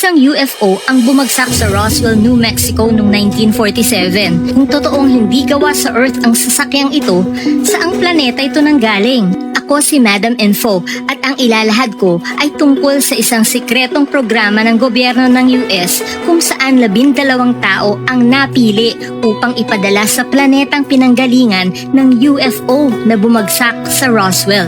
Isang UFO ang bumagsak sa Roswell, New Mexico noong 1947. Kung totoong hindi gawa sa Earth ang sasakyang ito, saang planeta ito nanggaling? Ako si Madam Info at ang ilalahad ko ay tungkol sa isang sikretong programa ng gobyerno ng US kung saan 12 tao ang napili upang ipadala sa planetang pinanggalingan ng UFO na bumagsak sa Roswell.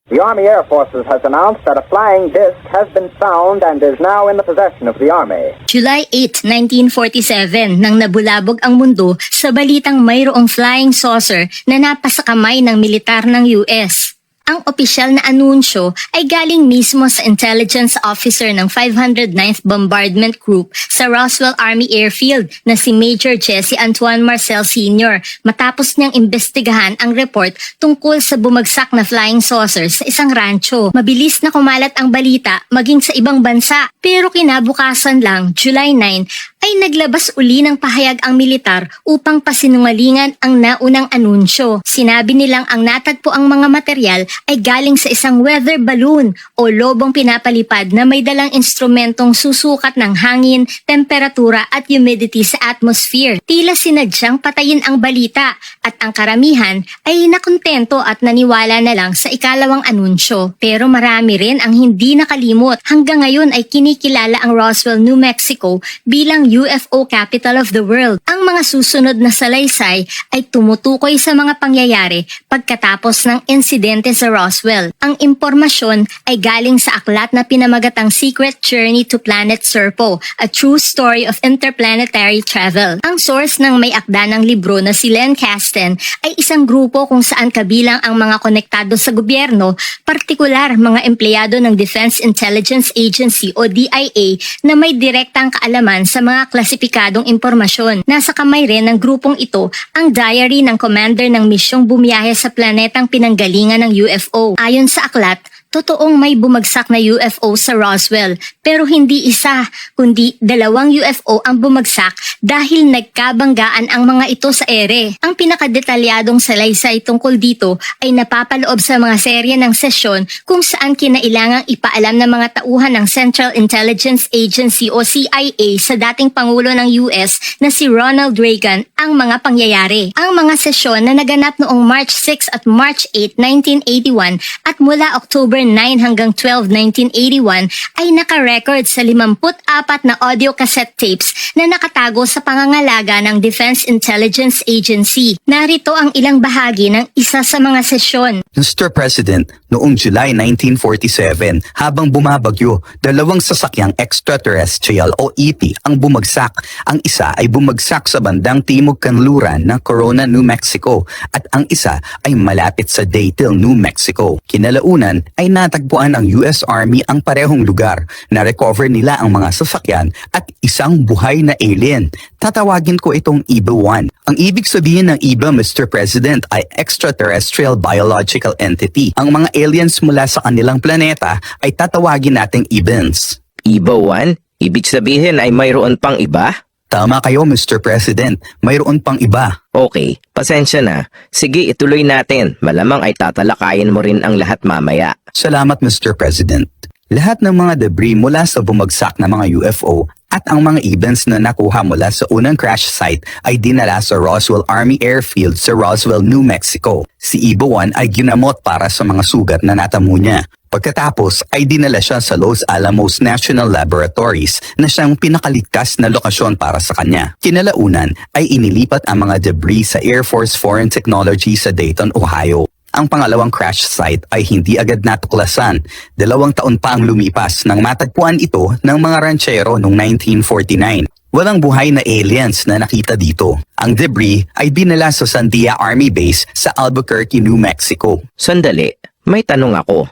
The Army Air Forces has announced that a flying disc has been found and is now in the possession of the Army. July 8, 1947 nang nabulabog ang mundo sa balitang mayroong flying saucer na napasa kamay ng militar ng US. Ang opisyal na anunsyo ay galing mismo sa intelligence officer ng 509th Bombardment Group sa Roswell Army Airfield na si Major Jesse Antoine Marcel Sr. matapos niyang imbestigahan ang report tungkol sa bumagsak na flying saucer sa isang rancho. Mabilis na kumalat ang balita maging sa ibang bansa, pero kinabukasan lang, July 9, ay naglabas uli ng pahayag ang militar upang pasinungalingan ang naunang anunsyo. Sinabi nilang ang natagpo ang mga material ay galing sa isang weather balloon o lobong pinapalipad na may dalang instrumentong susukat ng hangin, temperatura at humidity sa atmosphere. Tila sinadyang patayin ang balita at ang karamihan ay nakontento at naniwala na lang sa ikalawang anunsyo. Pero marami rin ang hindi nakalimot. Hanggang ngayon ay kinikilala ang Roswell, New Mexico bilang UFO capital of the world. Ang mga susunod na salaysay ay tumutukoy sa mga pangyayari pagkatapos ng insidente sa Roswell. Ang impormasyon ay galing sa aklat na pinamagatang Secret Journey to Planet Serpo, a true story of interplanetary travel. Ang source ng may akda ng libro na si Len Kasten ay isang grupo kung saan kabilang ang mga konektado sa gobyerno, partikular mga empleyado ng Defense Intelligence Agency o DIA na may direktang kaalaman sa mga klasipikadong impormasyon. Nasa kamay rin ng grupong ito ang diary ng commander ng misyong bumiyahe sa planetang pinanggalingan ng UFO. Ayon sa aklat, totoong may bumagsak na UFO sa Roswell, pero hindi isa, kundi 2 UFO ang bumagsak dahil nagkabanggaan ang mga ito sa ere. Ang pinakadetalyadong salaysay tungkol dito ay napapaloob sa mga serye ng sesyon kung saan kinailangang ipaalam ng mga tauhan ng Central Intelligence Agency o CIA sa dating Pangulo ng US na si Ronald Reagan ang mga pangyayari. Ang mga sesyon na naganap noong March 6 at March 8, 1981 at mula October 9 hanggang 12, 1981 ay naka-record sa 54 na audio cassette tapes na nakatago sa pangangalaga ng Defense Intelligence Agency. Narito ang ilang bahagi ng isa sa mga sesyon. Mr. President, noong July 1947, habang bumabagyo, 2 sasakyang extraterrestrial o ET ang bumagsak. Ang isa ay bumagsak sa bandang timog kanluran ng Corona, New Mexico at ang isa ay malapit sa Dayton, New Mexico. Kinalaunan ay natagpuan ng US Army ang parehong lugar. Na-recover nila ang mga sasakyan at isang buhay na alien. Tatawagin ko itong EBA-1. Ang ibig sabihin ng EBA, Mr. President, ay Extraterrestrial Biological Entity. Ang mga aliens mula sa kanilang planeta ay tatawagin nating EBANs. EBA-1? Ibig sabihin ay mayroon pang iba? Tama kayo, Mr. President. Mayroon pang iba. Okay, pasensya na. Sige, ituloy natin. Malamang ay tatalakayin mo rin ang lahat mamaya. Salamat, Mr. President. Lahat ng mga debris mula sa bumagsak na mga UFO at ang mga events na nakuha mula sa unang crash site ay dinala sa Roswell Army Airfield sa Roswell, New Mexico. Si EBA-1 ay ginamot para sa mga sugat na natamo niya. Pagkatapos ay dinala siya sa Los Alamos National Laboratories na siyang pinakaligtas na lokasyon para sa kanya. Kinalaunan ay inilipat ang mga debris sa Air Force Foreign Technology sa Dayton, Ohio. Ang pangalawang crash site ay hindi agad natuklasan. 2 taon pa ang lumipas nang matagpuan ito ng mga ranchero noong 1949. Walang buhay na aliens na nakita dito. Ang debris ay dinala sa Sandia Army Base sa Albuquerque, New Mexico. Sandali, may tanong ako.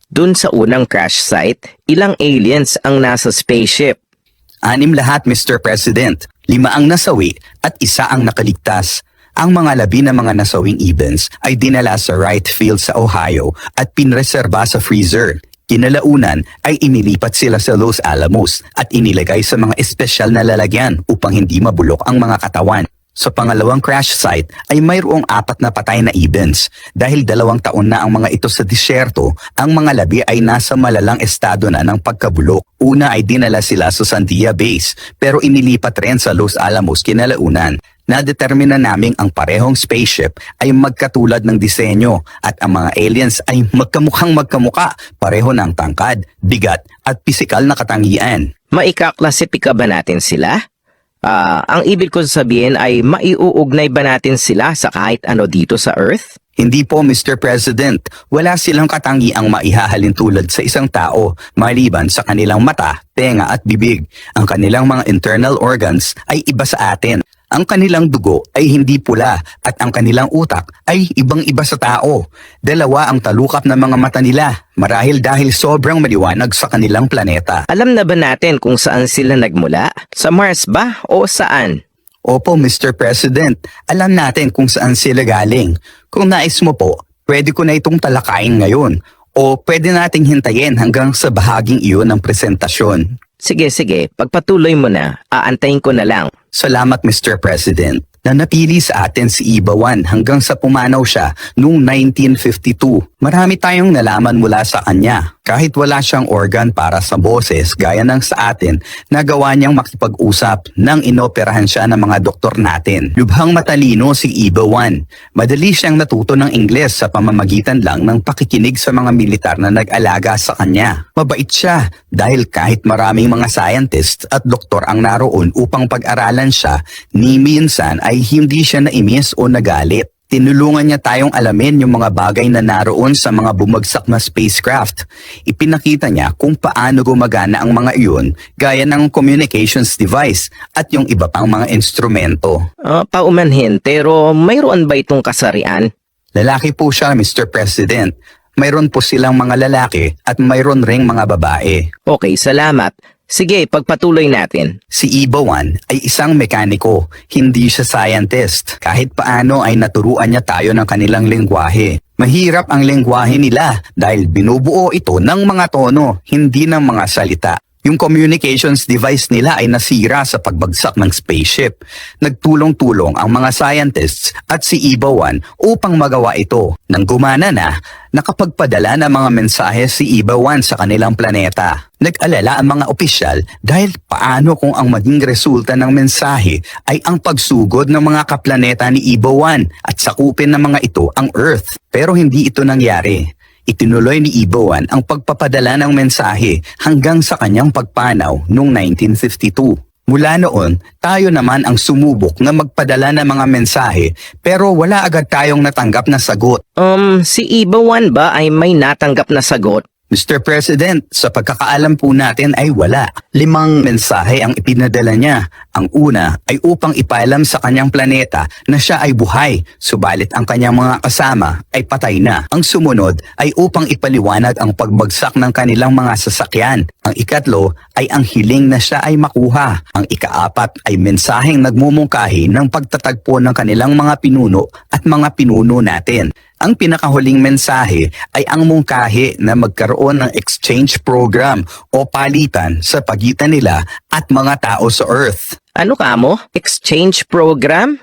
Dun sa unang crash site, ilang aliens ang nasa spaceship? 6 lahat, Mr. President. 5 ang nasawi at 1 ang nakaligtas. Ang mga labi ng mga nasawing events ay dinala sa Wright Field sa Ohio at pinreserba sa freezer. Kinalaunan ay inilipat sila sa Los Alamos at inilagay sa mga espesyal na lalagyan upang hindi mabulok ang mga katawan. Sa pangalawang crash site ay mayroong 4 na patay na Ebens. Dahil 2 taon na ang mga ito sa disyerto, ang mga labi ay nasa malalang estado na ng pagkabulok. Una ay dinala sila sa Sandia Base pero inilipat rin sa Los Alamos kinalaunan. Nadetermina naming ang parehong spaceship ay magkatulad ng disenyo at ang mga aliens ay magkamukhang magkamuka, pareho ng tangkad, bigat at pisikal na katangian. Maikaklasipika ba natin sila? Ang ibig ko sabihin ay maiuugnay ba natin sila sa kahit ano dito sa Earth? Hindi po, Mr. President. Wala silang katangiang maihahalin tulad sa isang tao, maliban sa kanilang mata, tenga at bibig. Ang kanilang mga internal organs ay iba sa atin. Ang kanilang dugo ay hindi pula at ang kanilang utak ay ibang-iba sa tao. 2 ang talukap ng mga mata nila, marahil dahil sobrang maliwanag sa kanilang planeta. Alam na ba natin kung saan sila nagmula? Sa Mars ba o saan? Opo, Mr. President, alam natin kung saan sila galing. Kung nais mo po, pwede ko na itong talakayin ngayon o pwede nating hintayin hanggang sa bahaging iyon ng presentasyon. Sige, pagpatuloy mo na, aantayin ko na lang. Salamat, Mr. President. Nanatili sa atin si Iba-1 hanggang sa pumanaw siya noong 1952. Marami tayong nalaman mula sa kanya. Kahit wala siyang organ para sa boses gaya ng sa atin, nagawa niyang makipag-usap nang inoperahan siya ng mga doktor natin. Lubhang matalino si Iba-1. Madali siyang natuto ng Ingles sa pamamagitan lang ng pakikinig sa mga militar na nag-alaga sa kanya. Mabait siya dahil kahit maraming mga scientists at doktor ang naroon upang pag-aralan siya, ni minsan ay hindi siya naimis o nagalit. Tinulungan niya tayong alamin yung mga bagay na naroon sa mga bumagsak na spacecraft. Ipinakita niya kung paano gumagana ang mga iyon gaya ng communications device at yung iba pang mga instrumento. Paumanhin, pero mayroon ba itong kasarian? Lalaki po siya, Mr. President. Mayroon po silang mga lalaki at mayroon ring mga babae. Okay, salamat. Sige, pagpatuloy natin. Si Iba-1 ay isang mekaniko, hindi siya scientist. Kahit paano ay naturuan niya tayo ng kanilang lengguwahe. Mahirap ang lengguwahe nila dahil binubuo ito ng mga tono, hindi ng mga salita. Yung communications device nila ay nasira sa pagbagsak ng spaceship. Nagtulong-tulong ang mga scientists at si Iba-1 upang magawa ito. Nang gumana na, nakapagpadala ng mga mensahe si Iba-1 sa kanilang planeta. Nag-alala ang mga opisyal dahil paano kung ang maging resulta ng mensahe ay ang pagsugod ng mga kaplaneta ni Iba-1 at sakupin ng mga ito ang Earth. Pero hindi ito nangyari. Itinuloy ni Iba-1 ang pagpapadala ng mensahe hanggang sa kanyang pagpanaw noong 1952. Mula noon, tayo naman ang sumubok na magpadala ng mga mensahe pero wala agad tayong natanggap na sagot. Si Iba-1 ba ay may natanggap na sagot? Mr. President, sa pagkakaalam po natin ay wala. 5 mensahe ang ipinadala niya. Ang una ay upang ipaalam sa kanyang planeta na siya ay buhay, subalit ang kanyang mga kasama ay patay na. Ang sumunod ay upang ipaliwanag ang pagbagsak ng kanilang mga sasakyan. Ang ikatlo ay ang hiling na siya ay makuha. Ang ikaapat ay mensaheng nagmumungkahi ng pagtatagpo ng kanilang mga pinuno at mga pinuno natin. Ang pinakahuling mensahe ay ang mungkahi na magkaroon ng exchange program o palitan sa pagitan nila at mga tao sa Earth. Ano ka mo? Exchange program?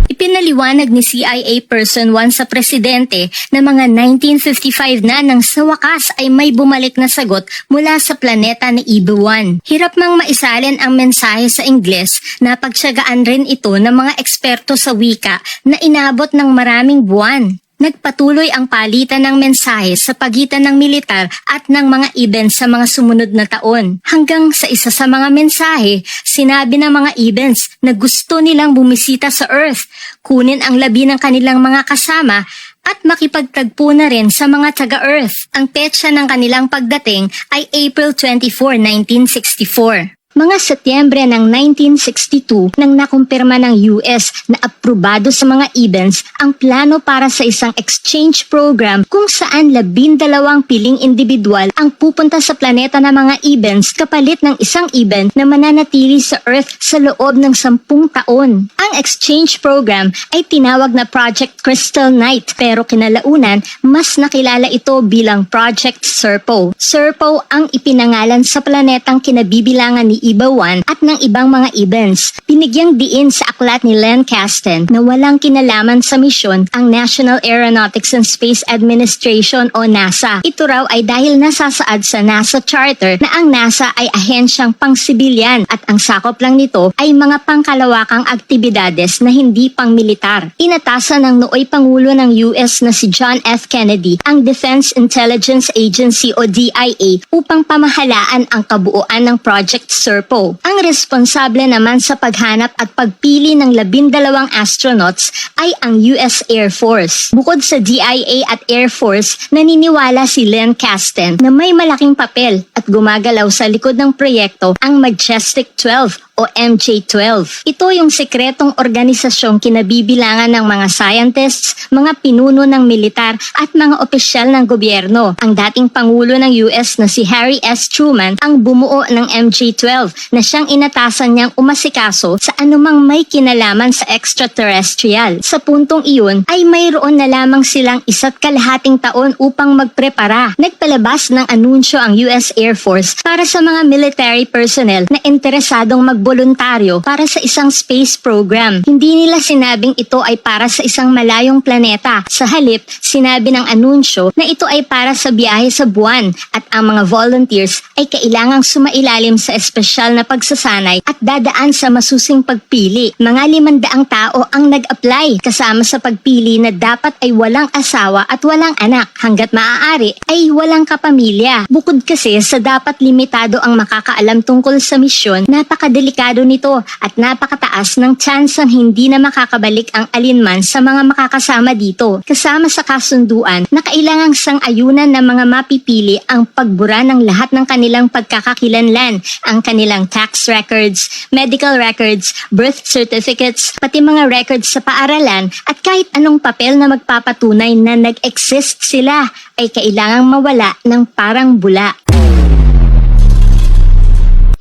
Ipinaliwanag ni CIA Person 1 sa presidente na mga 1955 na nang sa wakas ay may bumalik na sagot mula sa planeta ni Iba-1. Hirap mang maisalin ang mensahe sa Ingles na pagtiyagaan rin ito ng mga eksperto sa wika na inabot ng maraming buwan. Nagpatuloy ang palitan ng mensahe sa pagitan ng militar at ng mga Ebens sa mga sumunod na taon. Hanggang sa isa sa mga mensahe, sinabi ng mga Ebens na gusto nilang bumisita sa Earth, kunin ang labi ng kanilang mga kasama at makipagtagpo na rin sa mga taga-Earth. Ang petsa ng kanilang pagdating ay April 24, 1964. Mga Setyembre ng 1962 nang nakumpirma ng US na aprobado sa mga Ebens ang plano para sa isang exchange program kung saan 12 piling individual ang pupunta sa planeta ng mga Ebens kapalit ng isang Eben na mananatili sa Earth sa loob ng 10 taon. Ang exchange program ay tinawag na Project Crystal Knight pero kinalaunan mas nakilala ito bilang Project Serpo. Serpo ang ipinangalan sa planetang kinabibilangan ni EVA-1 at ng ibang mga events. Binigyang diin sa aklat ni Len Kasten na walang kinalaman sa misyon ang National Aeronautics and Space Administration o NASA. Ito raw ay dahil nasasaad sa NASA Charter na ang NASA ay ahensyang pang-sibilyan at ang sakop lang nito ay mga pangkalawakang aktibidades na hindi pang-militar. Inatasan ng nooy Pangulo ng US na si John F. Kennedy ang Defense Intelligence Agency o DIA upang pamahalaan ang kabuuan ng Project Serpo. Ang responsable naman sa paghanap at pagpili ng 12 astronauts ay ang US Air Force. Bukod sa DIA at Air Force, naniniwala si Len Kasten na may malaking papel at gumagalaw sa likod ng proyekto ang Majestic 12 o MJ-12. Ito yung sekretong organisasyong kinabibilangan ng mga scientists, mga pinuno ng militar at mga opisyal ng gobyerno. Ang dating Pangulo ng US na si Harry S. Truman ang bumuo ng MJ-12 na siyang inatasan niyang umasikaso sa anumang may kinalaman sa extraterrestrial. Sa puntong iyon ay mayroon na lamang silang 1.5 taon upang magprepara. Nagpalabas ng anunsyo ang US Air Force para sa mga military personnel na interesadong voluntaryo para sa isang space program. Hindi nila sinabing ito ay para sa isang malayong planeta. Sa halip, sinabi ng anunsyo na ito ay para sa biyahe sa buwan at ang mga volunteers ay kailangang sumailalim sa espesyal na pagsasanay at dadaan sa masusing pagpili. Mga 500 tao ang nag-apply kasama sa pagpili na dapat ay walang asawa at walang anak. Hanggat maaari ay walang kapamilya. Bukod kasi sa dapat limitado ang makakaalam tungkol sa misyon, napakadelikado nito at napakataas ng tsansang hindi na makakabalik ang alinman sa mga makakasama dito. Kasama sa kasunduan na kailangang sang-ayunan ng mga mapipili ang pagbura ng lahat ng kanilang pagkakakilanlan, ang kanilang tax records, medical records, birth certificates, pati mga records sa paaralan at kahit anong papel na magpapatunay na nag-exist sila ay kailangang mawala ng parang bula.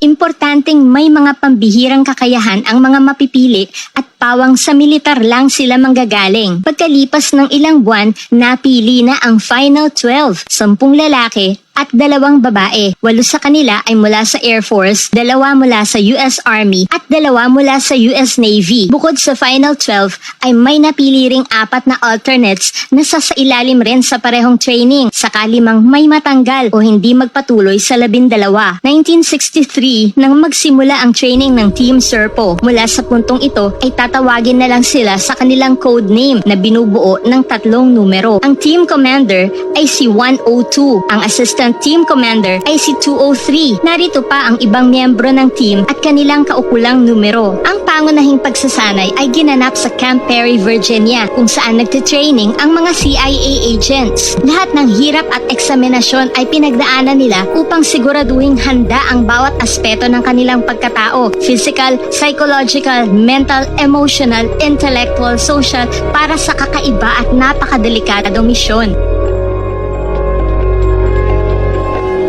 Importanteng may mga pambihirang kakayahan ang mga mapipili at pawang sa militar lang sila manggagaling. Pagkalipas ng ilang buwan, napili na ang Final 12, 10 lalaki at 2 babae. 8 sa kanila ay mula sa Air Force, 2 mula sa US Army at 2 mula sa US Navy. Bukod sa Final 12 ay may napili ring 4 na alternates na sasailalim rin sa parehong training sakali mang may matanggal o hindi magpatuloy sa 12. 1963 nang magsimula ang training ng Team Serpo. Mula sa puntong ito ay tatawagin na lang sila sa kanilang code name na binubuo ng 3 numero. Ang team commander ay si 102, ang assistant team commander ay si 203. Narito pa ang ibang miyembro ng team at kanilang kaukulang numero. Ang pangunahing pagsasanay ay ginanap sa Camp Perry, Virginia, kung saan nagtitraining ang mga CIA agents. Lahat ng hirap at eksaminasyon ay pinagdaanan nila upang siguraduhing handa ang bawat aspeto ng kanilang pagkatao: physical, psychological, mental, emotional, intellectual, social, para sa kakaiba at napakadelikadong misyon.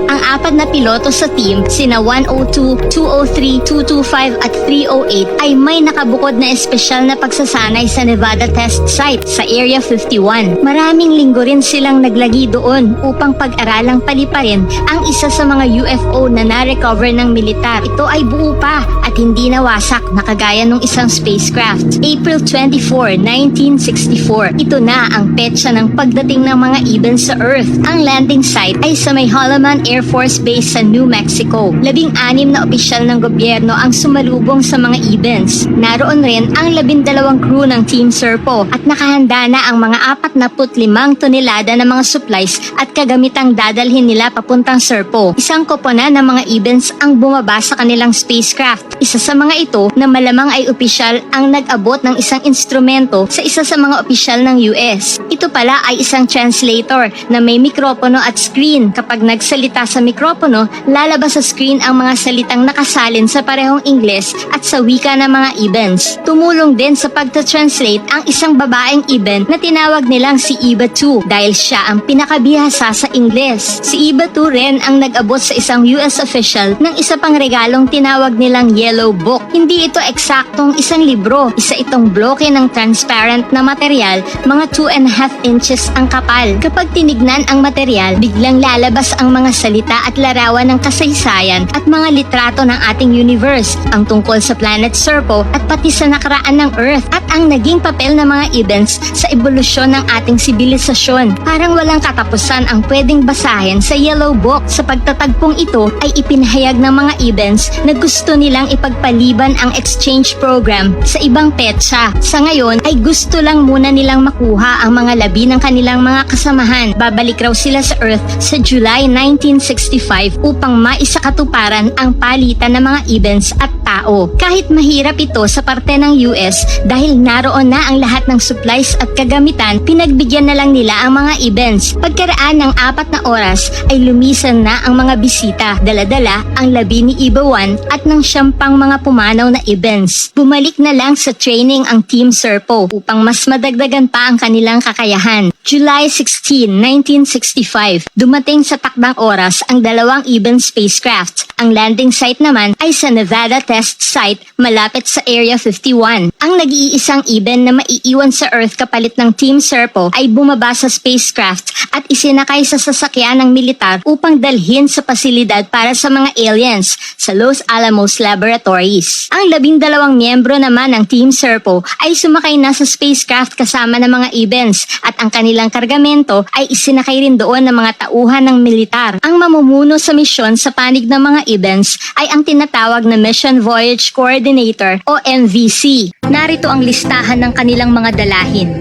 Ang 4 na piloto sa team, sina 102, 203, 225 at 308 ay may nakabukod na espesyal na pagsasanay sa Nevada Test Site sa Area 51. Maraming linggo rin silang naglagi doon upang pag-aralang paliparin ang isa sa mga UFO na na-recover ng militar. Ito ay buo pa at hindi nawasak na kagaya ng isang spacecraft. April 24, 1964. Ito na ang petsa ng pagdating ng mga events sa Earth. Ang landing site ay sa may Holloman Air Force Base sa New Mexico. 16 na opisyal ng gobyerno ang sumalubong sa mga events. Naroon rin ang 12 crew ng Team Serpo at nakahanda na ang mga 45 tonelada ng mga supplies at kagamitang dadalhin nila papuntang Serpo. Isang koponan ng mga events ang bumaba sa kanilang spacecraft. Isa sa mga ito na malamang ay opisyal ang nag-abot ng isang instrumento sa isa sa mga opisyal ng US. Ito pala ay isang translator na may mikropono at screen. Kapag nagsalita sa mikropono, lalabas sa screen ang mga salitang nakasalin sa parehong Ingles at sa wika ng mga events. Tumulong din sa pagta-translate ang isang babaeng event na tinawag nilang si Eva 2 dahil siya ang pinakabihasa sa Ingles. Si Eva 2 rin ang nag-abot sa isang US official ng isa pang regalong tinawag nilang Yellow Book. Hindi ito eksaktong isang libro. Isa itong bloke ng transparent na material, mga 2.5 inches ang kapal. Kapag tinignan ang material, biglang lalabas ang mga salita at larawan ng kasaysayan at mga litrato ng ating universe, ang tungkol sa planet Serpo at pati sa nakaraan ng Earth at ang naging papel ng mga events sa ebolusyon ng ating sibilisasyon. Parang walang katapusan ang pwedeng basahin sa Yellow Book. Sa pagtatagpong ito ay ipinahayag ng mga events na gusto nilang ipagpaliban ang exchange program sa ibang petsa. Sa ngayon ay gusto lang muna nilang makuha ang mga labi ng kanilang mga kasamahan. Babalik raw sila sa Earth sa July 1965 upang maisakatuparan ang palitan ng mga events at tao. Kahit mahirap ito sa parte ng US dahil naroon na ang lahat ng supplies at kagamitan, pinagbigyan na lang nila ang mga events. Pagkaraan ng 4 na oras ay lumisan na ang mga bisita, dala-dala ang labi ni Ibawan at ng siyang mga pumanaw na events. Bumalik na lang sa training ang Team Serpo upang mas madagdagan pa ang kanilang kakayahan. July 16, 1965, dumating sa takdang oras ang 2 Eben spacecraft. Ang landing site naman ay sa Nevada Test Site malapit sa Area 51. Ang nag-iisang Eben na maiiwan sa Earth kapalit ng Team Serpo ay bumaba sa spacecraft at isinakay sa sasakyan ng militar upang dalhin sa pasilidad para sa mga aliens sa Los Alamos Laboratories. Ang 12 miyembro naman ng Team Serpo ay sumakay na sa spacecraft kasama ng mga Ebens at ang kanilang kargamento ay isinakay rin doon ng mga tauhan ng militar. Ang mamumuno sa misyon sa panig ng mga Ebens ay ang tinatawag na Mission Voyage Coordinator o MVC. Narito ang listahan ng kanilang mga dalahin.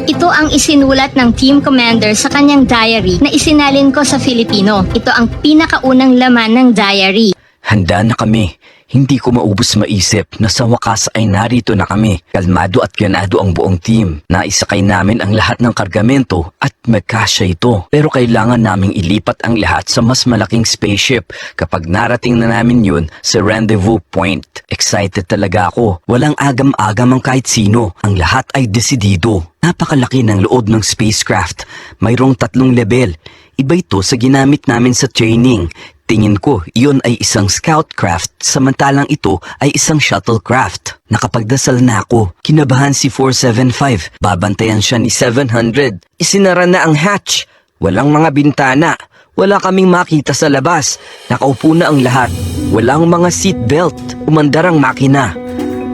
Ito ang isinulat ng team commander sa kanyang diary na isinalin ko sa Filipino. Ito ang pinakaunang laman ng diary. Handa na kami. Hindi ko maubos maisip na sa wakas ay narito na kami. Kalmado at ganado ang buong team. Naisakay namin ang lahat ng kargamento at magkasya ito. Pero kailangan naming ilipat ang lahat sa mas malaking spaceship kapag narating na namin yun sa rendezvous point. Excited talaga ako. Walang agam-agam ang kahit sino. Ang lahat ay desidido. Napakalaki ng loob ng spacecraft. Mayroong 3 level. Iba ito sa ginamit namin sa training. Tingin ko, iyon ay isang scout craft, samantalang ito ay isang shuttlecraft. Nakapagdasal na ako. Kinabahan si 475. Babantayan siya ni 700. Isinara na ang hatch. Walang mga bintana. Wala kaming makita sa labas. Nakaupo na ang lahat. Walang mga seatbelt. Umandar ang makina.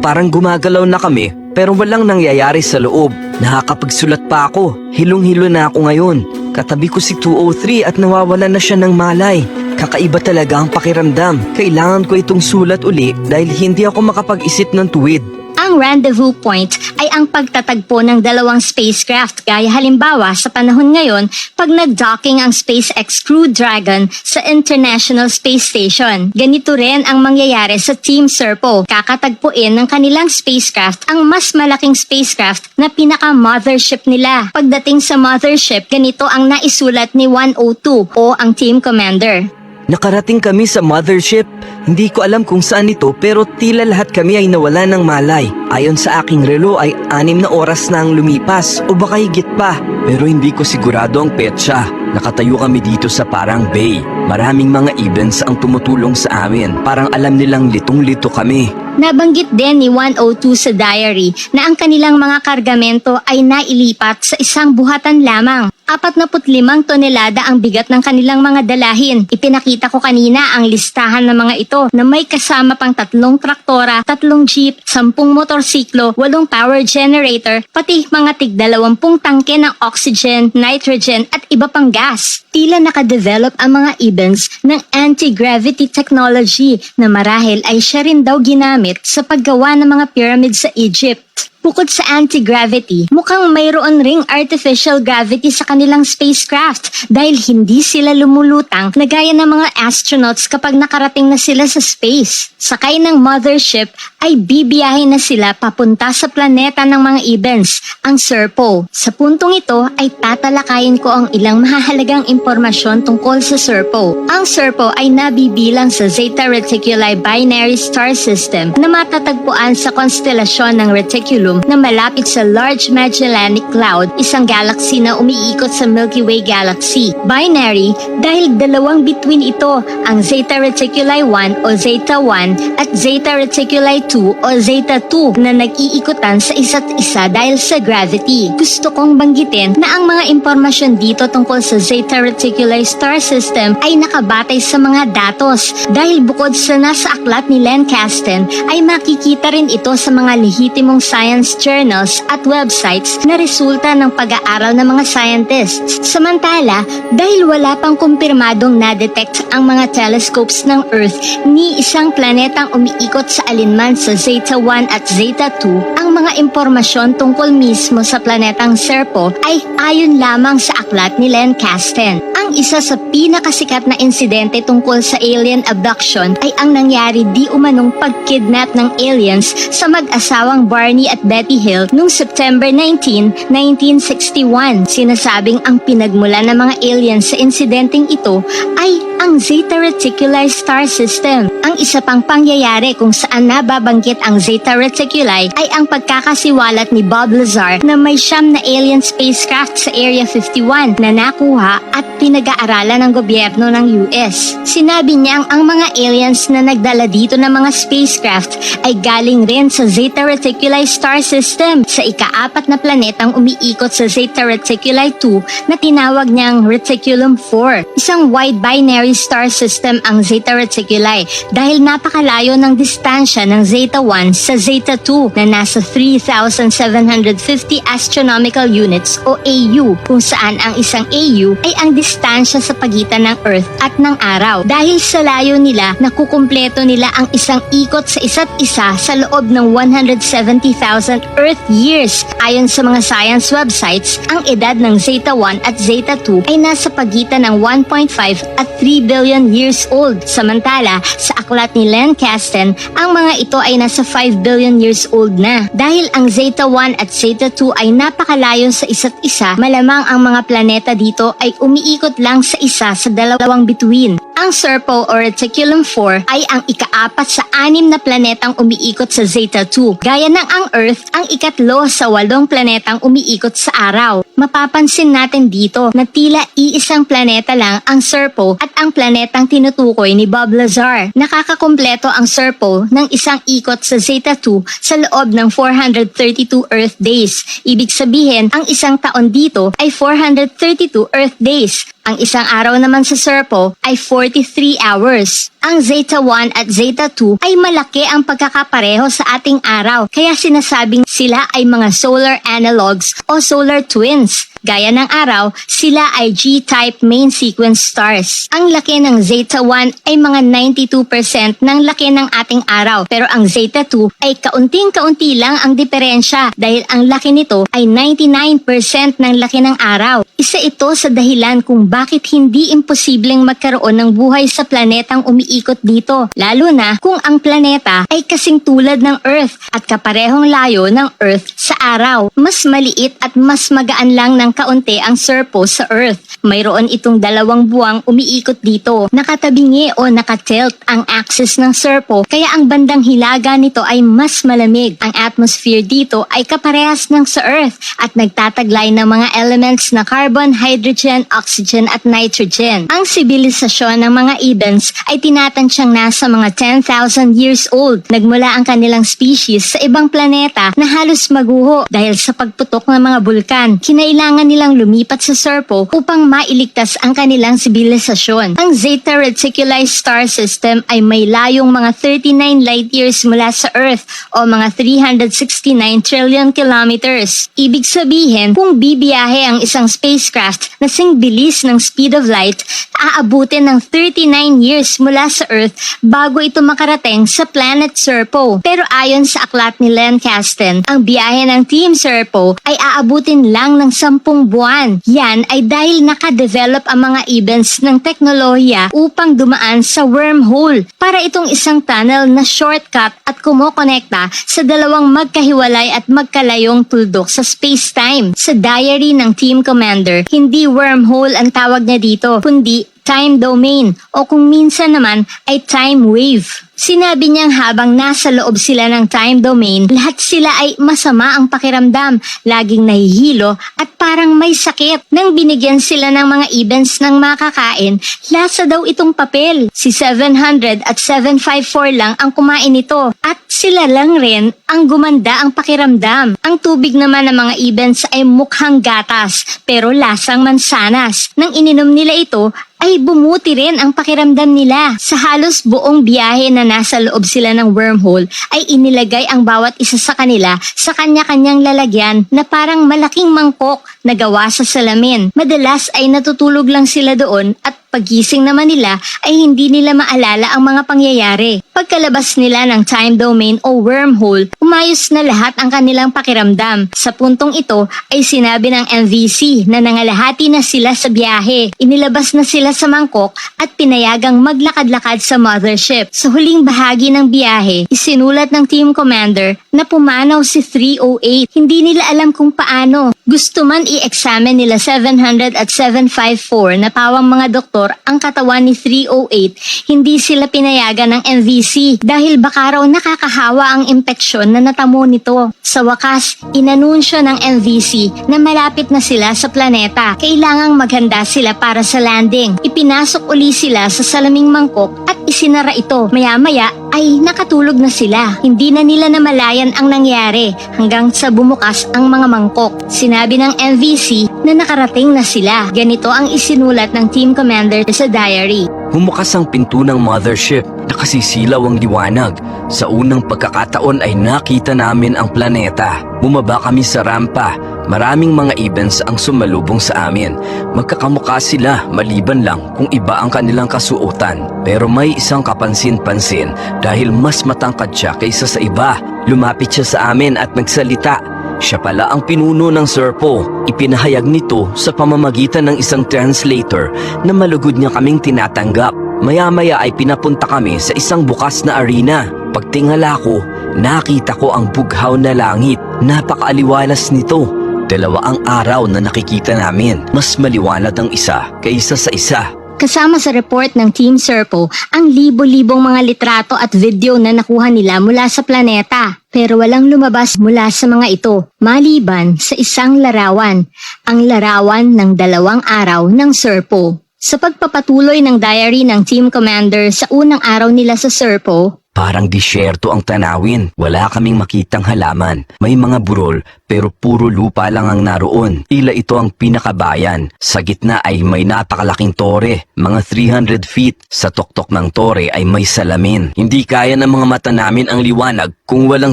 Parang gumagalaw na kami, pero walang nangyayari sa loob. Nakakapagsulat pa ako. Hilong-hilo na ako ngayon. Katabi ko si 203 at nawawala na siya ng malay. Kakaiba talaga ang pakiramdam. Kailangan ko itong sulat uli dahil hindi ako makapag-isip ng tuwid. Ang rendezvous point ay ang pagtatagpo ng 2 spacecraft gaya halimbawa sa panahon ngayon pag nag-docking ang SpaceX Crew Dragon sa International Space Station. Ganito rin ang mangyayari sa Team Serpo. Kakatagpuin ng kanilang spacecraft ang mas malaking spacecraft na pinaka-mothership nila. Pagdating sa mothership, ganito ang naisulat ni 102 o ang team commander. Nakarating kami sa mothership. Hindi ko alam kung saan ito pero tila lahat kami ay nawala ng malay. Ayon sa aking relo ay 6 na oras na ang lumipas o baka higit pa. Pero hindi ko sigurado ang petsa. Nakatayo kami dito sa parang bay. Maraming mga events ang tumutulong sa amin. Parang alam nilang litong-lito kami. Nabanggit din ni 102 sa diary na ang kanilang mga kargamento ay nailipat sa isang buhatan lamang. 45 tonelada ang bigat ng kanilang mga dalahin. Ipinakita ko kanina ang listahan ng mga ito na may kasama pang 3 traktora, 3 jeep, 10 motorsiklo, 8 power generator, pati mga tig-20 tangke ng oxygen, nitrogen at iba pang gas. Tila nakadevelop ang mga Ebens ng anti-gravity technology na marahil ay siya rin daw ginamit sa paggawa ng mga pyramid sa Egypt. Bukod sa anti-gravity, mukhang mayroon ring artificial gravity sa kanilang spacecraft dahil hindi sila lumulutang na gaya ng mga astronauts kapag nakarating na sila sa space. Sakay ng mothership ay bibiyahin na sila papunta sa planeta ng mga Ebens, ang Serpo. Sa puntong ito ay tatalakayin ko ang ilang mahahalagang impormasyon tungkol sa Serpo. Ang Serpo ay nabibilang sa Zeta Reticuli Binary Star System na matatagpuan sa konstelasyon ng Reticuli Reticulum na malapit sa Large Magellanic Cloud, isang galaxy na umiikot sa Milky Way Galaxy. Binary dahil dalawang between ito, ang Zeta Reticuli 1 o Zeta 1 at Zeta Reticuli 2 o Zeta 2 na nag-iikutan sa isa't isa dahil sa gravity. Gusto kong banggitin na ang mga impormasyon dito tungkol sa Zeta Reticuli star system ay nakabatay sa mga datos dahil bukod sa nasa aklat ni Len Kasten ay makikita rin ito sa mga lehitimong science journals at websites na resulta ng pag-aaral ng mga scientists. Samantala, dahil wala pang kumpirmadong na-detect ang mga telescopes ng Earth ni isang planetang umiikot sa alinman sa Zeta 1 at Zeta 2, ang mga impormasyon tungkol mismo sa planetang Serpo ay ayon lamang sa aklat ni Len Kasten. Ang isa sa pinakasikat na insidente tungkol sa alien abduction ay ang nangyari di umanong pagkidnap ng aliens sa mag-asawang Barney at Betty Hill noong September 19, 1961. Sinasabing ang pinagmula ng mga aliens sa insidenteng ito ay ang Zeta Reticuli star system. Ang isa pang pangyayari kung saan nababanggit ang Zeta Reticuli ay ang pagkakasiwalat ni Bob Lazar na may 9 na alien spacecraft sa Area 51 na nakuha at pinag-aaralan ng gobyerno ng US. Sinabi niyang ang mga aliens na nagdala dito ng mga spacecraft ay galing rin sa Zeta Reticuli star system sa ika-4 na planetang umiikot sa Zeta Reticuli 2 na tinawag niyang Reticulum 4. Isang wide binary star system ang Zeta Reticuli dahil napakalayo ng distansya ng Zeta 1 sa Zeta 2 na nasa 3,750 astronomical units o AU, kung saan ang isang AU ay ang distansya sa pagitan ng Earth at ng Araw. Dahil sa layo nila, nakukumpleto nila ang isang ikot sa isa't isa sa loob ng 170,000 Earth years. Ayon sa mga science websites, ang edad ng Zeta 1 at Zeta 2 ay nasa pagitan ng 1.5 at 3 billion years old. Samantala, sa aklat ni Len Kasten, ang mga ito ay nasa 5 billion years old na. Dahil ang Zeta 1 at Zeta 2 ay napakalayo sa isa't isa, malamang ang mga planeta dito ay umiikot lang sa isa sa dalawang bituin. Ang Serpo o Reticulum 4 ay ang ika-4 sa 6 na planetang umiikot sa Zeta 2. Gaya ng ang Earth, ang ikatlo sa 8 planetang umiikot sa Araw. Mapapansin natin dito na tila iisang planeta lang ang Serpo at ang planetang tinutukoy ni Bob Lazar. Nakakakumpleto ang Serpo ng isang ikot sa Zeta 2 sa loob ng 432 Earth days. Ibig sabihin, ang isang taon dito ay 432 Earth days. Ang isang araw naman sa Serpo ay 43 hours. Ang Zeta 1 at Zeta 2 ay malaki ang pagkakapareho sa ating araw, kaya sinasabing sila ay mga solar analogs o solar twins. Gaya ng araw, sila ay G-type main sequence stars. Ang laki ng Zeta 1 ay mga 92% ng laki ng ating araw, pero ang Zeta 2 ay kaunting-kaunti lang ang diferensya dahil ang laki nito ay 99% ng laki ng araw. Isa ito sa dahilan kung bakit hindi imposibleng magkaroon ng buhay sa planetang umiikot dito, lalo na kung ang planeta ay kasing tulad ng Earth at kaparehong layo ng Earth sa araw. Mas maliit at mas magaan lang ng kaunti ang Serpo sa Earth. Mayroon itong 2 buwang umiikot dito. Nakatabingi o nakatilt ang axis ng Serpo, kaya ang bandang hilaga nito ay mas malamig. Ang atmosphere dito ay kaparehas ng sa Earth at nagtataglay ng mga elements na carbon, hydrogen, oxygen at nitrogen. Ang sibilisasyon ng mga Edens ay tinatansyang nasa mga 10,000 years old. Nagmula ang kanilang species sa ibang planeta na halos maguho dahil sa pagputok ng mga bulkan. Kinailangan nilang lumipat sa Serpo upang mailigtas ang kanilang sibilisasyon. Ang Zeta Reticuli star system ay may layong mga 39 light years mula sa Earth o mga 369 trillion kilometers. Ibig sabihin, kung bibiyahe ang isang spacecraft na sing bilis ng speed of light, aabutin ng 39 years mula sa Earth bago ito makarating sa planet Serpo. Pero ayon sa aklat ni Len Kasten, ang biyahe ng Team Serpo ay aabutin lang ng 10 buwan. Yan ay dahil nakadevelop ang mga events ng teknolohiya upang dumaan sa wormhole para itong isang tunnel na shortcut at kumokonekta sa dalawang magkahiwalay at magkalayong tuldok sa space-time. Sa diary ng Team Commander, hindi wormhole ang tawag niya dito, kundi time domain o kung minsan naman ay time wave. Sinabi niyang habang nasa loob sila ng time domain, lahat sila ay masama ang pakiramdam, laging nahihilo at parang may sakit. Nang binigyan sila ng mga events ng makakain, lasa daw itong papel. Si 700 at 754 lang ang kumain nito at sila lang rin ang gumanda ang pakiramdam. Ang tubig naman ng mga events ay mukhang gatas pero lasang mansanas. Nang ininom nila ito, ay bumuti rin ang pakiramdam nila. Sa halos buong biyahe na nasa loob sila ng wormhole, ay inilagay ang bawat isa sa kanila sa kanya-kanyang lalagyan na parang malaking mangkok na gawa sa salamin. Madalas ay natutulog lang sila doon at paggising naman nila ay hindi nila maalala ang mga pangyayari. Pagkalabas nila ng time domain o wormhole, umayos na lahat ang kanilang pakiramdam. Sa puntong ito ay sinabi ng MVC na nangalahati na sila sa biyahe. Inilabas na sila sa mangkok at pinayagang maglakad-lakad sa mothership. Sa huling bahagi ng biyahe, isinulat ng team commander na pumanaw si 308. Hindi nila alam kung paano. Gusto man i-examine nila 700 at 754 na pawang mga doktor ang katawan ni 308, hindi sila pinayagan ng MVC dahil baka raw nakakahawa ang impeksyon na natamo nito. Sa wakas, inanunsyo ng MVC na malapit na sila sa planeta. Kailangang maghanda sila para sa landing. Ipinasok uli sila sa salaming mangkok at isinara ito. Maya-maya ay nakatulog na sila. Hindi na nila namalayan ang nangyari hanggang sa bumukas ang mga mangkok. Sinabi ng MVC na nakarating na sila. Ganito ang isinulat ng team commander sa diary. Humukas ang pinto ng mothership. Nakasisilaw ang liwanag. Sa unang pagkakataon ay nakita namin ang planeta. Bumaba kami sa rampa. Maraming mga events ang sumalubong sa amin. Magkakamukha sila maliban lang kung iba ang kanilang kasuotan. Pero may isang kapansin-pansin dahil mas matangkad siya kaysa sa iba. Lumapit siya sa amin at nagsalita. Siya pala ang pinuno ng Serpo. Ipinahayag nito sa pamamagitan ng isang translator na malugod niya kaming tinatanggap. Maya-maya ay pinapunta kami sa isang bukas na arena. Pagtingala ko, nakita ko ang bughaw na langit. Napakaaliwalas nito. Dalawa ang araw na nakikita namin. Mas maliwanag ang isa kaysa sa isa. Kasama sa report ng Team Serpo ang libo-libong mga litrato at video na nakuha nila mula sa planeta. Pero walang lumabas mula sa mga ito, maliban sa isang larawan, ang larawan ng 2 araw ng Serpo. Sa pagpapatuloy ng diary ng Team Commander sa unang araw nila sa Serpo, Parang disyerto ang tanawin. Wala kaming makitang halaman. May mga burol pero puro lupa lang ang naroon. Tila ito ang pinakabayan. Sa gitna ay may napakalaking tore. Mga 300 feet. Sa tuktok ng tore ay may salamin. Hindi kaya ng mga mata namin ang liwanag kung walang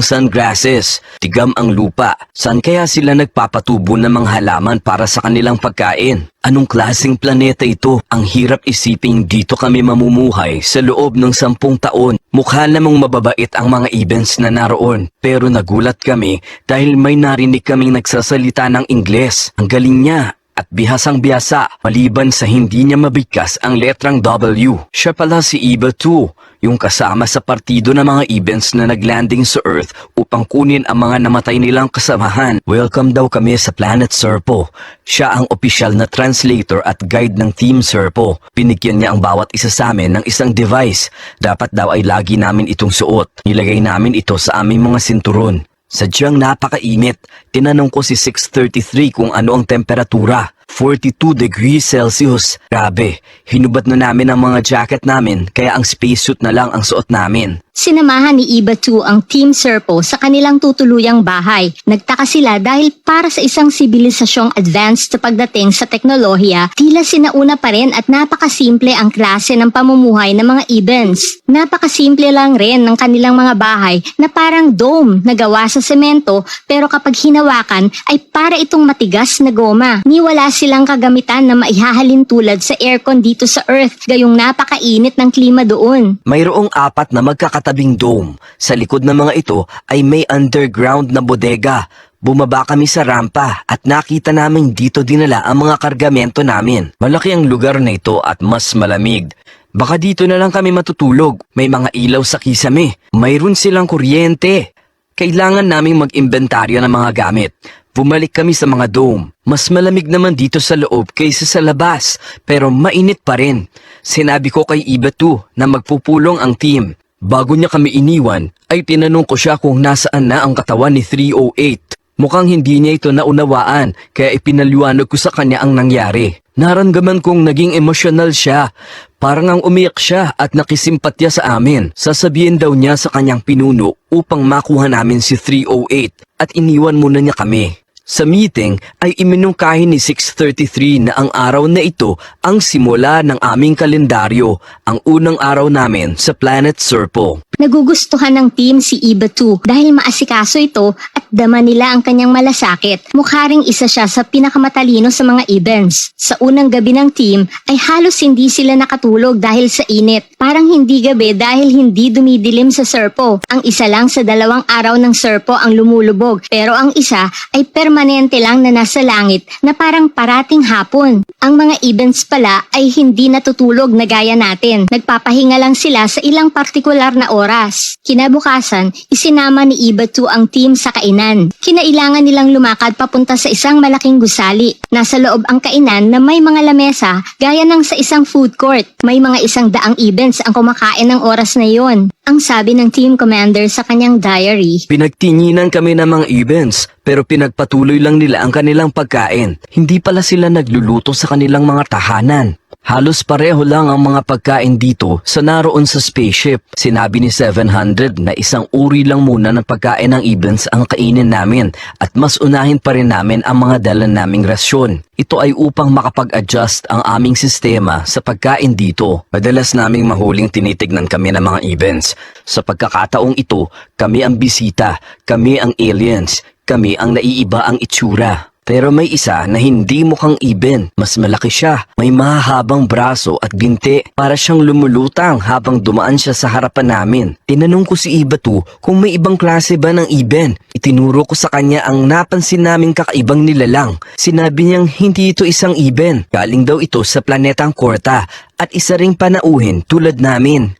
sunglasses. Tigam ang lupa. Saan kaya sila nagpapatubo ng mga halaman para sa kanilang pagkain? Anong klaseng planeta ito? Ang hirap isiping dito kami mamumuhay sa loob ng 10 taon. Mukha namang mababait ang mga events na naroon. Pero nagulat kami dahil may narinig kaming nagsasalita ng Ingles. Ang galing niya at bihasang-bihasa maliban sa hindi niya mabigkas ang letrang W. Siya pala si Eva 2. Yung kasama sa partido ng mga events na naglanding sa Earth upang kunin ang mga namatay nilang kasamahan. Welcome daw kami sa Planet Serpo. Siya ang opisyal na translator at guide ng Team Serpo. Binigyan niya ang bawat isa sa amin ng isang device. Dapat daw ay lagi namin itong suot. Nilagay namin ito sa aming mga sinturon. Sadyang napakainit. Tinanong ko si 633 kung ano ang temperatura. 42 degrees Celsius. Grabe, hinubad na namin ang mga jacket namin kaya ang spacesuit na lang ang suot namin. Sinamahan ni Eva 2 ang Team Serpo sa kanilang tutuluyang bahay. Nagtaka sila dahil para sa isang sibilisasyong advanced sa pagdating sa teknolohiya, tila sinauna pa rin at napakasimple ang klase ng pamumuhay ng mga events. Napakasimple lang rin ng kanilang mga bahay na parang dome na gawa sa semento pero kapag hinawakan ay para itong matigas na goma. Niwala silang kagamitan na maihahalin tulad sa aircon dito sa Earth gayong napakainit ng klima doon. Mayroong 4 na magkakatabing dome. Sa likod ng mga ito ay may underground na bodega. Bumaba kami sa rampa at nakita namin dito dinala ang mga kargamento namin. Malaki ang lugar na ito at mas malamig. Baka dito na lang kami matutulog. May mga ilaw sa kisame. Mayroon silang kuryente. Kailangan naming mag-imbentaryo ng mga gamit. Bumalik kami sa mga dome. Mas malamig naman dito sa loob kaysa sa labas, pero mainit pa rin. Sinabi ko kay Eva 2 na magpupulong ang team. Bago niya kami iniwan, ay tinanong ko siya kung nasaan na ang katawan ni 308. Mukhang hindi niya ito naunawaan, kaya ipinaliwanag ko sa kanya ang nangyari. Naramdaman kong naging emosyonal siya. Parang ang umiyak siya at nakisimpatya sa amin. Sasabihin daw niya sa kanyang pinuno upang makuha namin si 308 at iniwan muna niya kami. Sa meeting ay iminungkahi ni 633 na ang araw na ito ang simula ng aming kalendaryo, ang unang araw namin sa Planet Serpo. Nagugustuhan ng team si Iba 2 dahil maasikaso ito at dama nila ang kanyang malasakit. Mukha ring isa siya sa pinakamatalino sa mga events. Sa unang gabi ng team ay halos hindi sila nakatulog dahil sa init. Parang hindi gabi dahil hindi dumidilim sa Serpo. Ang isa lang sa 2 araw ng Serpo ang lumulubog, pero ang isa ay permanente lang na nasa langit na parang parating hapon. Ang mga events pala ay hindi natutulog na gaya natin. Nagpapahinga lang sila sa ilang partikular na oras. Kinabukasan, isinama ni Iba 2 ang team sa kainan. Kinailangan nilang lumakad papunta sa isang malaking gusali. Nasa loob ang kainan na may mga lamesa gaya ng sa isang food court. May mga 100 events ang kumakain ng oras na yon. Ang sabi ng team commander sa kanyang diary, Pinagtinginan kami ng mga events, pero pinagpatuloy lang nila ang kanilang pagkain. Hindi pala sila nagluluto sa kanilang mga tahanan. Halos pareho lang ang mga pagkain dito sa naroon sa spaceship. Sinabi ni 700 na isang uri lang muna ng pagkain ng events ang kainin namin at mas unahin pa rin namin ang mga dala naming rasyon. Ito ay upang makapag-adjust ang aming sistema sa pagkain dito. Madalas naming mahuling tinitignan kami ng mga events. Sa pagkakataong ito, kami ang bisita, kami ang aliens, kami ang naiiba ang itsura. Pero may isa na hindi mukhang even. Mas malaki siya. May mahahabang braso at binti. Para siyang lumulutang habang dumaan siya sa harapan namin. Tinanong ko si Iba 2 kung may ibang klase ba ng even. Itinuro ko sa kanya ang napansin naming kakaibang nilalang. Sinabi niyang hindi ito isang even. Galing daw ito sa planetang Korta at isa ring panauhin tulad namin.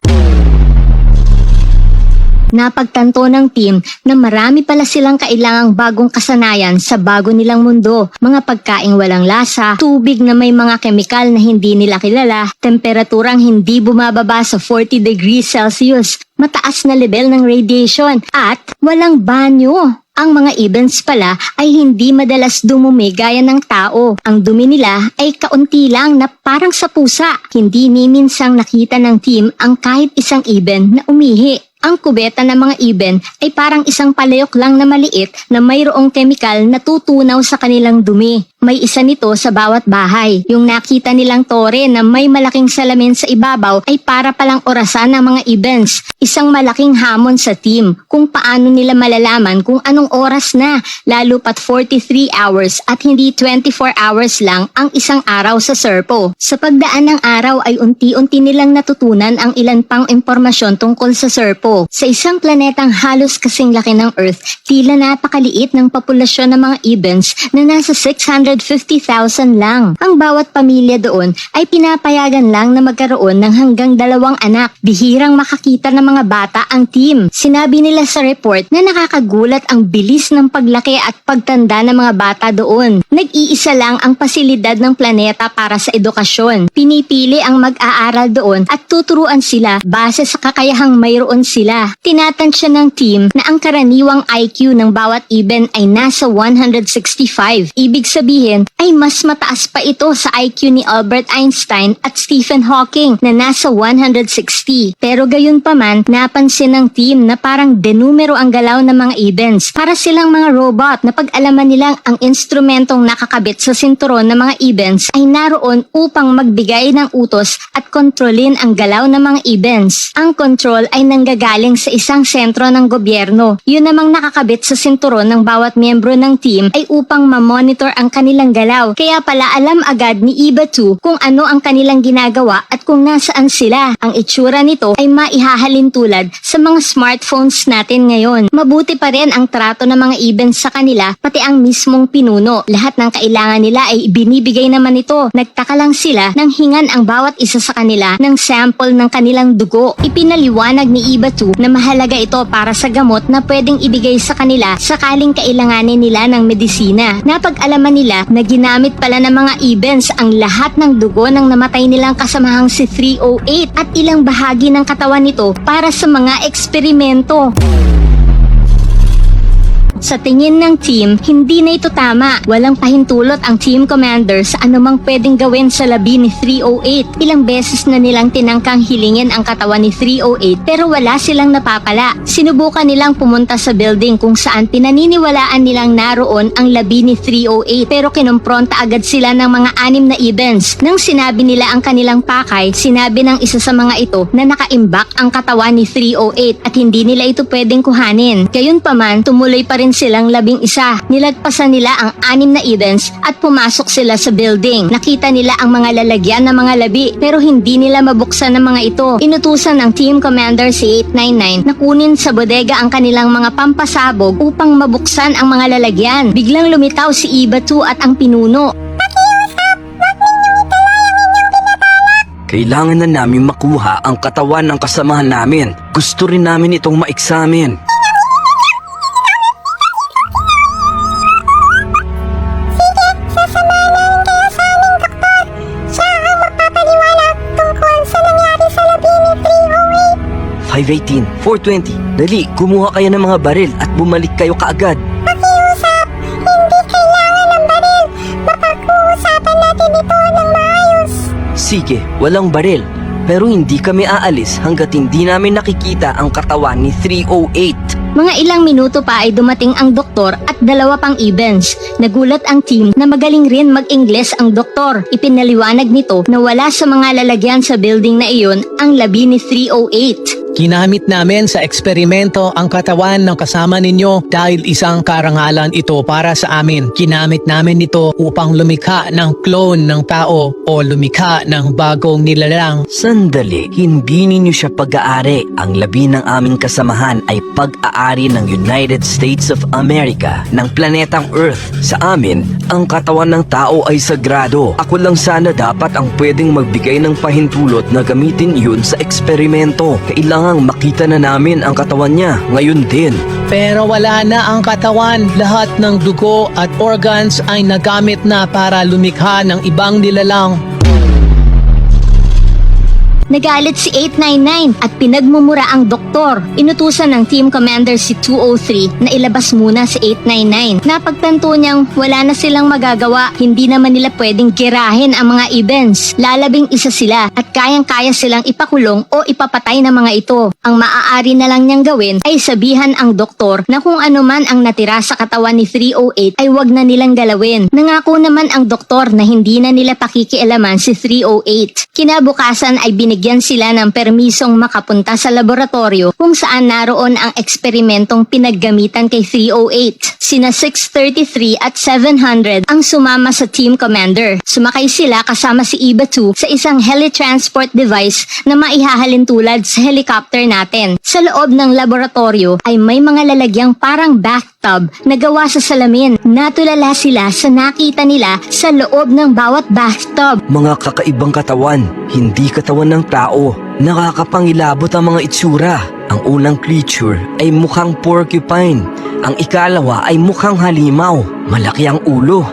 Napagtanto ng team na marami pala silang kailangang bagong kasanayan sa bago nilang mundo. Mga pagkaing walang lasa, tubig na may mga kemikal na hindi nila kilala, temperaturang hindi bumababa sa 40 degrees Celsius, mataas na level ng radiation, at walang banyo. Ang mga events pala ay hindi madalas dumumi gaya ng tao. Ang dumi nila ay kaunti lang na parang sa pusa. Hindi ni minsang nakita ng team ang kahit isang event na umihi. Ang kubeta ng mga event ay parang isang palayok lang na maliit na mayroong kemikal na tutunaw sa kanilang dumi. May isa nito sa bawat bahay. Yung nakita nilang tore na may malaking salamin sa ibabaw ay para palang orasan ng mga events. Isang malaking hamon sa team kung paano nila malalaman kung anong oras na, lalo pat 43 hours at hindi 24 hours lang ang isang araw sa Serpo. Sa pagdaan ng araw ay unti-unti nilang natutunan ang ilan pang impormasyon tungkol sa Serpo. Sa isang planetang halos kasing laki ng Earth, tila napakaliit ng populasyon ng mga events na nasa 650,000 lang. Ang bawat pamilya doon ay pinapayagan lang na magkaroon ng hanggang 2 anak. Bihirang makakita ng mga bata ang team. Sinabi nila sa report na nakakagulat ang bilis ng paglaki at pagtanda ng mga bata doon. Nag-iisa lang ang pasilidad ng planeta para sa edukasyon. Pinipili ang mag-aaral doon at tuturuan sila base sa kakayahang mayroon sila. Tinatansya ng team na ang karaniwang IQ ng bawat event ay nasa 165. Ibig sabihin ay mas mataas pa ito sa IQ ni Albert Einstein at Stephen Hawking na nasa 160. Pero gayon pa man, napansin ng team na parang denumero ang galaw ng mga events. Para silang mga robot na pag-alaman nilang ang instrumentong nakakabit sa sinturon ng mga events ay naroon upang magbigay ng utos at kontrolin ang galaw ng mga events. Ang control ay nanggagaling sa isang sentro ng gobyerno. Yun namang nakakabit sa sinturon ng bawat miyembro ng team ay upang ma-monitor ang kanilang galaw. Kaya pala alam agad ni Iba 2 kung ano ang kanilang ginagawa at kung nasaan sila. Ang itsura nito ay maihahalin tulad sa mga smartphones natin ngayon. Mabuti pa rin ang trato ng mga events sa kanila, pati ang mismong pinuno. Lahat ng kailangan nila ay binibigay naman ito. Nagtaka lang sila nang hingan ang bawat isa sa kanila ng sample ng kanilang dugo. Ipinaliwanag ni Iba EVA-2 na mahalaga ito para sa gamot na pwedeng ibigay sa kanila sakaling kailanganin nila ng medisina. Napag-alaman nila na ginamit pala ng mga Ebens ang lahat ng dugo ng namatay nilang kasamahang si 308 at ilang bahagi ng katawan nito para sa mga eksperimento. Sa tingin ng team, hindi na ito tama. Walang pahintulot ang team commander sa anumang pwedeng gawin sa labi ni 308. Ilang beses na nilang tinangkang hilingin ang katawan ni 308 pero wala silang napapala. Sinubukan nilang pumunta sa building kung saan pinaniniwalaan nilang naroon ang labi ni 308 pero kinumpronta agad sila ng mga 6 na Ebens. Nang sinabi nila ang kanilang pakay, sinabi ng isa sa mga ito na nakaimbak ang katawan ni 308 at hindi nila ito pwedeng kuhanin. Gayunpaman, tumuloy pa rin silang 11. Nilagpasan nila ang 6 na Ebens at pumasok sila sa building. Nakita nila ang mga lalagyan ng mga labi pero hindi nila mabuksan ang mga ito. Inutusan ng team commander si 899 na kunin sa bodega ang kanilang mga pampasabog upang mabuksan ang mga lalagyan. Biglang lumitaw si EVA-2 at ang pinuno. Kailangan na namin makuha ang katawan ng kasamahan namin. Gusto rin namin itong maeksamin. Sasamahan namin kayo sa aming doktor. Siya ang magpapaliwanag tungkol sa nangyari sa labi ni 308. 518, 420. Dali, kumuha kayo ng mga baril at bumalik kayo kaagad. Pakiusap, hindi kailangan ng baril. Mapag-uusapan natin ito ng maayos. Sige, walang baril. Pero hindi kami aalis hanggat hindi namin nakikita ang katawan ni 308. Mga ilang minuto pa ay dumating ang doktor at 2 pang Ebens. Nagulat ang team na magaling rin mag-Ingles ang doktor. Ipinaliwanag nito na wala sa mga lalagyan sa building na iyon ang labi ni 308. Ginamit namin sa eksperimento ang katawan ng kasama ninyo dahil isang karangalan ito para sa amin. Ginamit namin ito upang lumikha ng clone ng tao o lumikha ng bagong nilalang. Sandali, hindi ninyo siya pag-aari. Ang labi ng aming kasamahan ay pag-aari ng United States of America, ng planetang Earth. Sa amin, ang katawan ng tao ay sagrado. Ako lang sana dapat ang pwedeng magbigay ng pahintulot na gamitin yun sa eksperimento. Kailangang makita na namin ang katawan niya ngayon din. Pero wala na ang katawan. Lahat ng dugo at organs ay nagamit na para lumikha ng ibang nilalang. Nagalit si 899 at pinagmumura ang doktor. Inutusan ng team commander si 203 na ilabas muna si 899. Napagtanto niyang wala na silang magagawa, hindi naman nila pwedeng girahin ang mga Ebens. Lalabing isa sila at kayang-kaya silang ipakulong o ipapatay ng mga ito. Ang maaari na lang niyang gawin ay sabihan ang doktor na kung ano man ang natira sa katawan ni 308 ay wag na nilang galawin. Nangako naman ang doktor na hindi na nila pakikialaman si 308. Kinabukasan ay binigyan sila ng permisong makapunta sa laboratorio kung saan naroon ang eksperimentong pinaggamitan kay 308. Sina 633 at 700 ang sumama sa team commander. Sumakay sila kasama si EVA-2 sa isang heli-transport device na maihahalin tulad sa helicopter natin. Sa loob ng laboratorio ay may mga lalagyang parang bathtub na gawa sa salamin. Natulala sila sa nakita nila sa loob ng bawat bathtub. Mga kakaibang katawan, hindi katawan ng tao. Nakakapangilabot ang mga itsura. Ang unang creature ay mukhang porcupine. Ang ikalawa ay mukhang halimaw. Malaki ang ulo.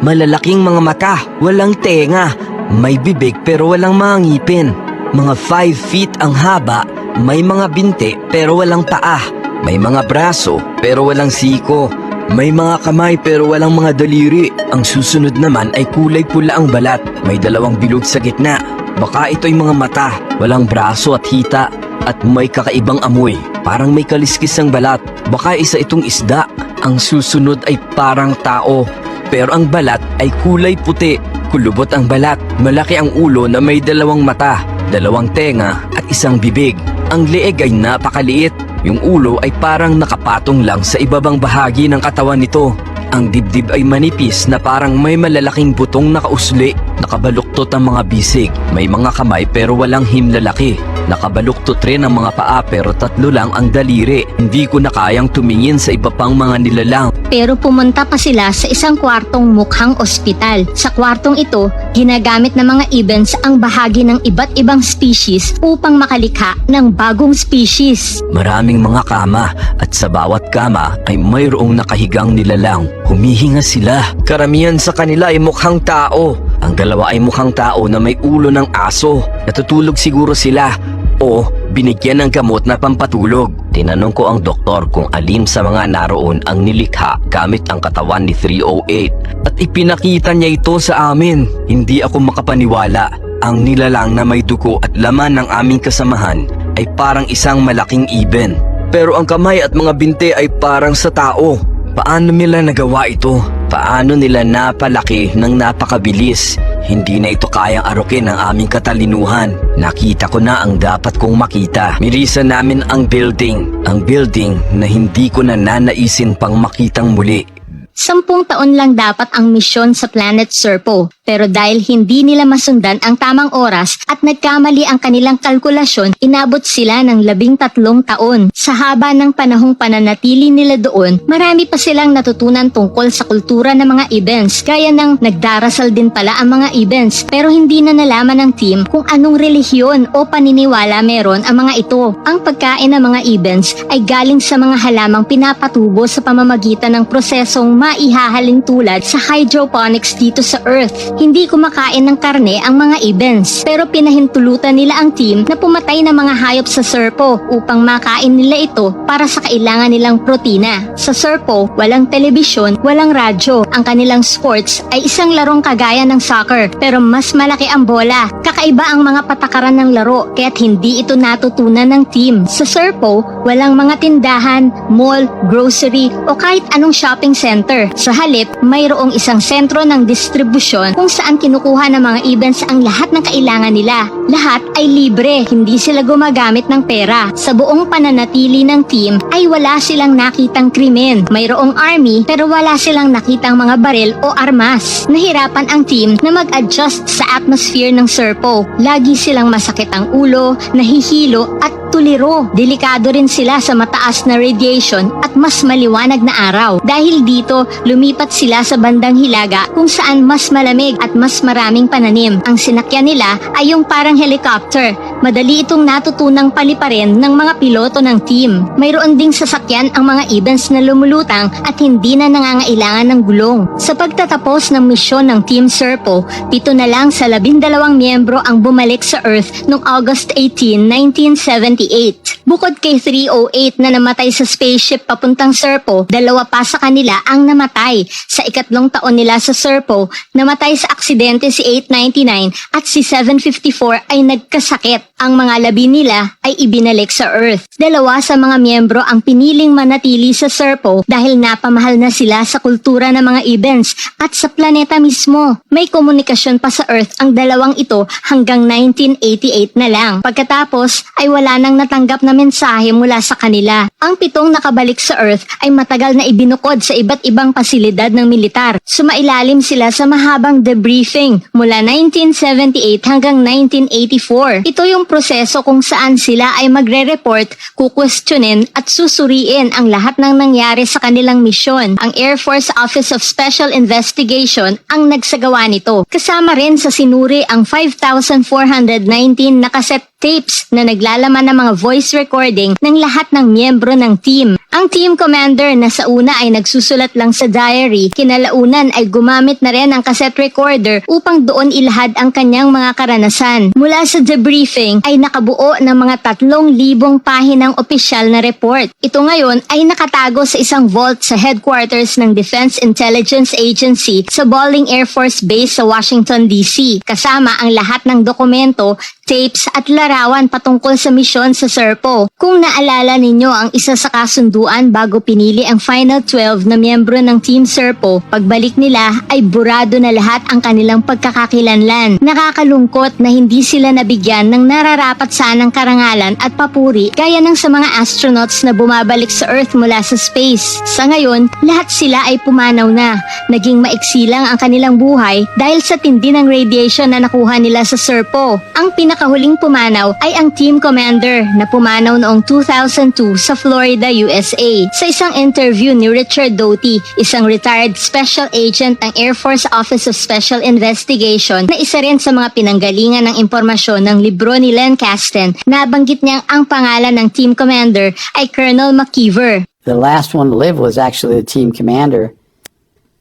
Malalaking mga mata. Walang tenga. May bibig pero walang mga ngipin. Mga 5 feet ang haba. May mga binti pero walang paa. May mga braso pero walang siko. May mga kamay pero walang mga daliri. Ang susunod naman ay kulay pula ang balat. May 2 bilog sa gitna. Baka ito'y mga mata, walang braso at hita, at may kakaibang amoy. Parang may kaliskis ang balat. Baka isa itong isda. Ang susunod ay parang tao, pero ang balat ay kulay puti. Kulubot ang balat. Malaki ang ulo na may 2 mata, 2 tenga at 1 bibig. Ang leeg ay napakaliit. Yung ulo ay parang nakapatong lang sa ibabang bahagi ng katawan nito. Ang dibdib ay manipis na parang may malalaking butong nakausli. Nakabaluktot ang mga bisig. May mga kamay pero walang himlalaki. Nakabaluktot rin ang mga paa pero 3 lang ang daliri. Hindi ko na kayang tumingin sa iba pang mga nilalang. Pero pumunta pa sila sa isang kwartong mukhang ospital. Sa kwartong ito, ginagamit ng mga Ibens ang bahagi ng iba't ibang species upang makalikha ng bagong species. Maraming mga kama at sa bawat kama ay mayroong nakahigang nilalang. Humihinga sila. Karamihan sa kanila ay mukhang tao. Ang dalawa ay mukhang tao na may ulo ng aso. Natutulog siguro sila o binigyan ng gamot na pampatulog. Tinanong ko ang doktor kung alin sa mga naroon ang nilikha gamit ang katawan ni 308 at ipinakita niya ito sa amin. Hindi ako makapaniwala. Ang nilalang na may dugo at laman ng aming kasamahan ay parang isang malaking Iben. Pero ang kamay at mga binte ay parang sa tao. Paano nila nagawa ito? Paano nila napalaki ng napakabilis? Hindi na ito kayang arukin ng aming katalinuhan. Nakita ko na ang dapat kong makita. Nilisan namin ang building. Ang building na hindi ko na nanaisin pang makitang muli. 10 taon lang dapat ang misyon sa Planet Serpo. Pero dahil hindi nila masundan ang tamang oras at nagkamali ang kanilang kalkulasyon, inabot sila ng 13 taon. Sa haba ng panahong pananatili nila doon, marami pa silang natutunan tungkol sa kultura ng mga Ibens, gaya ng nagdarasal din pala ang mga Ibens. Pero hindi na nalaman ng team kung anong relihiyon o paniniwala meron ang mga ito. Ang pagkain ng mga Ibens ay galing sa mga halamang pinapatubo sa pamamagitan ng prosesong maihahalin tulad sa hydroponics dito sa Earth. Hindi kumakain ng karne ang mga Ibens, pero pinahintulutan nila ang team na pumatay ng mga hayop sa Serpo upang makain nila ito para sa kailangan nilang protina. Sa Serpo, walang telebisyon, walang radyo. Ang kanilang sports ay isang larong kagaya ng soccer, pero mas malaki ang bola. Kakaiba ang mga patakaran ng laro, kaya't hindi ito natutunan ng team. Sa Serpo, walang mga tindahan, mall, grocery, o kahit anong shopping center. Sa halip, mayroong isang sentro ng distribusyon kung saan kinukuha ng mga Ibens ang lahat ng kailangan nila. Lahat ay libre, hindi sila gumagamit ng pera. Sa buong pananatili ng team ay wala silang nakitang krimen. Mayroong army pero wala silang nakitang mga baril o armas. Nahirapan ang team na mag-adjust sa atmosphere ng Serpo. Lagi silang masakit ang ulo, nahihilo at tuliro. Delikado rin sila sa mataas na radiation at mas maliwanag na araw. Dahil dito, lumipat sila sa bandang hilaga kung saan mas malamig at mas maraming pananim. Ang sinakyan nila ay yung parang helicopter. Madali itong natutunang paliparin ng mga piloto ng team. Mayroon ding sasakyan ang mga Ibens na lumulutang at hindi na nangangailangan ng gulong. Sa pagtatapos ng misyon ng Team Serpo, 7 na lang sa 12 miyembro ang bumalik sa Earth noong August 18, 1978. Bukod kay 308 na namatay sa spaceship papuntang Serpo, 2 pa sa kanila ang namatay. Sa 3 taon nila sa Serpo, namatay sa aksidente si 899 at si 754 ay nagkasakit. Ang mga labi nila ay ibinalik sa Earth. 2 sa mga miyembro ang piniling manatili sa Serpo dahil napamahal na sila sa kultura ng mga Ibens at sa planeta mismo. May komunikasyon pa sa Earth ang 2 ito hanggang 1988 na lang. Pagkatapos ay wala nang natanggap na mensahe mula sa kanila. Ang 7 nakabalik sa Earth ay matagal na ibinukod sa iba't ibang pasilidad ng militar. Sumailalim sila sa mahabang debriefing mula 1978 hanggang 1984. Ito yung proseso kung saan sila ay magre-report, kukwestiyonin at susuriin ang lahat ng nangyari sa kanilang misyon. Ang Air Force Office of Special Investigation ang nagsagawa nito. Kasama rin sa sinuri ang 5,419 na cassette tapes na naglalaman ng mga voice recording ng lahat ng miyembro ng team. Ang team commander na sa una ay nagsusulat lang sa diary, kinalaunan ay gumamit na rin ang cassette recorder upang doon ilahad ang kanyang mga karanasan. Mula sa debriefing ay nakabuo ng mga 3,000 pahinang opisyal na report. Ito ngayon ay nakatago sa isang vault sa headquarters ng Defense Intelligence Agency sa Bolling Air Force Base sa Washington, D.C. Kasama ang lahat ng dokumento, tapes at larawan patungkol sa misyon sa Serpo. Kung naalala ninyo ang isa sa kasunduan bago pinili ang final 12 na miyembro ng Team Serpo, pagbalik nila ay burado na lahat ang kanilang pagkakakilanlan. Nakakalungkot na hindi sila nabigyan ng nararapat sanang karangalan at papuri gaya ng sa mga astronauts na bumabalik sa Earth mula sa space. Sa ngayon, lahat sila ay pumanaw na. Naging maiksi lang ang kanilang buhay dahil sa tindi ng radiation na nakuha nila sa Serpo. Ang pinakahuling pumanaw ay ang Team Commander na pumanaw noong 2002 sa Florida, USA. Sa isang interview ni Richard Doty, isang retired special agent ng Air Force Office of Special Investigation na isa rin sa mga pinanggalingan ng impormasyon ng libro ni Len Kasten, nabanggit niyang ang pangalan ng Team Commander ay Colonel McKeever. The last one to live was actually the team commander.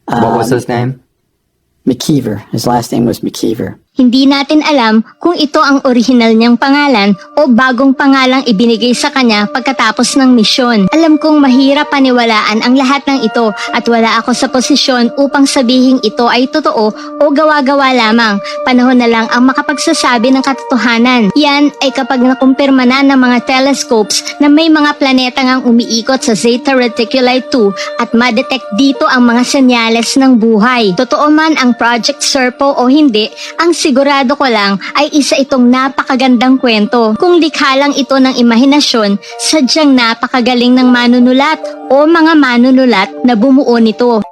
What was his name? McKeever. His last name was McKeever. Hindi natin alam kung ito ang orihinal niyang pangalan o bagong pangalang ibinigay sa kanya pagkatapos ng misyon. Alam kong mahirap paniwalaan ang lahat ng ito at wala ako sa posisyon upang sabihing ito ay totoo o gawa-gawa lamang. Panahon na lang ang makapagsasabi ng katotohanan. Yan ay kapag nakumpirma na ng mga telescopes na may mga planeta ngang umiikot sa Zeta Reticuli 2 at madetect dito ang mga senyales ng buhay. Totoo man ang Project Serpo o hindi, ang sigurado ko lang ay isa itong napakagandang kwento. Kung likha lang ito ng imahinasyon, sadyang napakagaling ng manunulat o mga manunulat na bumuo nito.